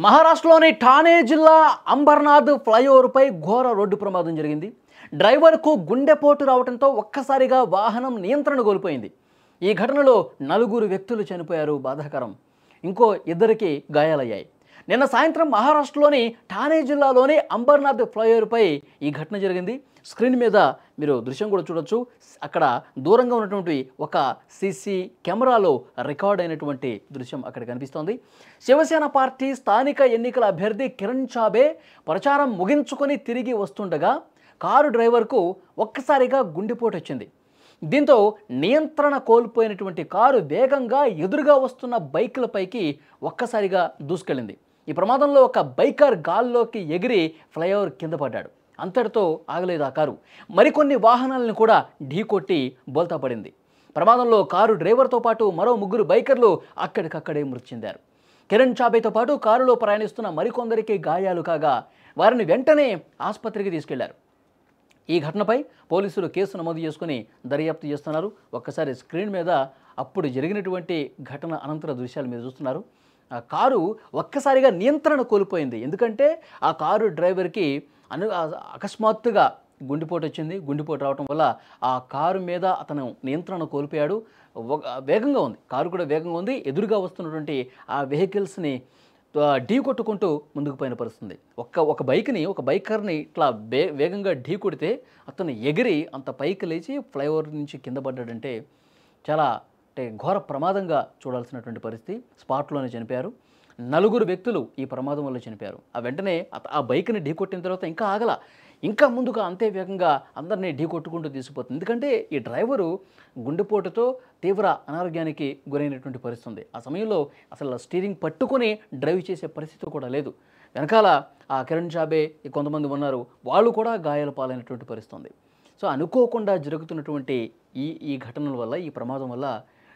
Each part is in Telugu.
మహారాష్ట్రలోని ఠానే జిల్లా అంబర్నాథ్ ఫ్లైఓవర్పై ఘోర రోడ్డు ప్రమాదం జరిగింది. డ్రైవర్కు గుండెపోటు రావడంతో ఒక్కసారిగా వాహనం నియంత్రణ కోల్పోయింది. ఈ ఘటనలో 4 వ్యక్తులు చనిపోయారు. బాధాకరం. ఇంకో 2కి గాయాలయ్యాయి. నిన్న సాయంత్రం మహారాష్ట్రలోని ఠానే జిల్లాలోని అంబర్నాథ్ ఫ్లైఓవర్పై ఈ ఘటన జరిగింది. స్క్రీన్ మీద మీరు దృశ్యం కూడా చూడొచ్చు. అక్కడ దూరంగా ఉన్నటువంటి ఒక సీసీ కెమెరాలో రికార్డ్ అయినటువంటి దృశ్యం అక్కడ కనిపిస్తోంది. శివసేన పార్టీ స్థానిక ఎన్నికల అభ్యర్థి కిరణ్ చాబే ప్రచారం ముగించుకొని తిరిగి వస్తుండగా కారు డ్రైవర్కు ఒక్కసారిగా గుండెపోటు వచ్చింది. దీంతో నియంత్రణ కోల్పోయినటువంటి కారు వేగంగా ఎదురుగా వస్తున్న బైకులపైకి ఒక్కసారిగా దూసుకెళ్ళింది. ఈ ప్రమాదంలో ఒక బైకర్ గాల్లోకి ఎగిరి ఫ్లైఓవర్ కింద పడ్డాడు. అంతటితో ఆగలేదు ఆ కారు. మరికొన్ని వాహనాలను కూడా ఢీకొట్టి బోల్తా పడింది. ప్రమాదంలో కారు డ్రైవర్తో పాటు మరో 3 బైకర్లు అక్కడికక్కడే మృతి చెందారు. కిరణ్ చాబేతో పాటు కారులో ప్రయాణిస్తున్న మరికొందరికి గాయాలు కాగా వారిని వెంటనే ఆసుపత్రికి తీసుకెళ్లారు. ఈ ఘటనపై పోలీసులు కేసు నమోదు చేసుకుని దర్యాప్తు చేస్తున్నారు. ఒక్కసారి స్క్రీన్ మీద అప్పుడు జరిగినటువంటి ఘటన అనంతర దృశ్యాలు మీరు చూస్తున్నారు. ఆ కారు ఒక్కసారిగా నియంత్రణ కోల్పోయింది. ఎందుకంటే ఆ కారు డ్రైవర్కి అకస్మాత్తుగా గుండెపోటు వచ్చింది. గుండెపోటు రావడం వల్ల ఆ కారు మీద అతను నియంత్రణ కోల్పోయాడు. వేగంగా ఉంది, కారు కూడా వేగంగా ఉంది. ఎదురుగా వస్తున్నటువంటి ఆ వెహికల్స్ని ఢీ కొట్టుకుంటూ ముందుకు పోయిన పరిస్థితుంది. ఒక బైకర్ని ఇట్లా వేగంగా ఢీ కొడితే అతను ఎగిరి అంత పైకి లేచి ఫ్లైఓవర్ నుంచి కింద పడ్డాడంటే చాలా ఘోర ప్రమాదంగా చూడాల్సినటువంటి పరిస్థితి. స్పాట్లోనే చనిపోయారు. 4 వ్యక్తులు ఈ ప్రమాదం వల్ల చనిపోయారు. వెంటనే ఆ బైక్ని ఢీ కొట్టిన తర్వాత ఇంకా ఆగల, ఇంకా ముందుగా అంతే వేగంగా అందరినీ ఢీ కొట్టుకుంటూ తీసుకుపోతుంది. ఎందుకంటే ఈ డ్రైవరు గుండెపోటుతో తీవ్ర అనారోగ్యానికి గురైనటువంటి పరిస్థితి ఉంది. ఆ సమయంలో అసలు స్టీరింగ్ పట్టుకొని డ్రైవ్ చేసే పరిస్థితి కూడా లేదు. వెనకాల ఆ కిరణ్ చాబే కొంతమంది ఉన్నారు, వాళ్ళు కూడా గాయాల పాలైనటువంటి పరిస్థితి ఉంది. సో అనుకోకుండా జరుగుతున్నటువంటి ఈ ఘటనల వల్ల, ఈ ప్రమాదం వల్ల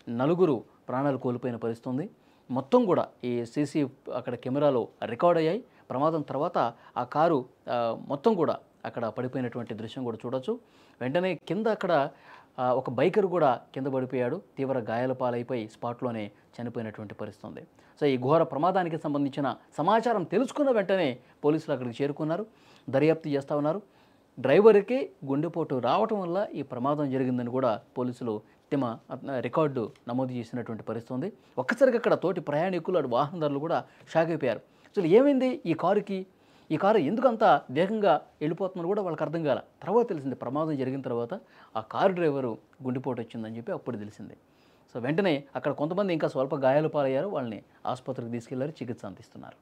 4 ప్రాణాలు కోల్పోయిన పరిస్థితి ఉంది. మొత్తం కూడా ఈ సీసీ అక్కడ కెమెరాలో రికార్డ్ అయ్యాయి. ప్రమాదం తర్వాత ఆ కారు మొత్తం కూడా అక్కడ పడిపోయినటువంటి దృశ్యం కూడా చూడొచ్చు. వెంటనే కింద అక్కడ ఒక బైకర్ కూడా కింద పడిపోయాడు. తీవ్ర గాయాల పాలైపోయి స్పాట్లోనే చనిపోయినటువంటి పరిస్థితి ఉంది. సో ఈ ఘోర ప్రమాదానికి సంబంధించిన సమాచారం తెలుసుకున్న వెంటనే పోలీసులు అక్కడికి చేరుకున్నారు, దర్యాప్తు చేస్తూ ఉన్నారు. డ్రైవర్కి గుండెపోటు రావటం వల్ల ఈ ప్రమాదం జరిగిందని కూడా పోలీసులు రికార్డు నమోదు చేసినటువంటి పరిస్థితి ఉంది. ఒక్కసారిగా అక్కడ తోటి ప్రయాణికులు, వాహనదారులు కూడా షాక్ అయిపోయారు. అసలు ఏమైంది ఈ కారుకి, ఈ కారు ఎందుకు అంత వేగంగా వెళ్ళిపోతుందని కూడా వాళ్ళకి అర్థం కాల. తర్వాత తెలిసింది, ప్రమాదం జరిగిన తర్వాత ఆ కారు డ్రైవరు గుండెపోటు వచ్చిందని చెప్పి అప్పుడు తెలిసింది. సో వెంటనే అక్కడ కొంతమంది ఇంకా స్వల్ప గాయాలు పాలయ్యారు. వాళ్ళని ఆసుపత్రికి తీసుకెళ్లారు, చికిత్స అందిస్తున్నారు.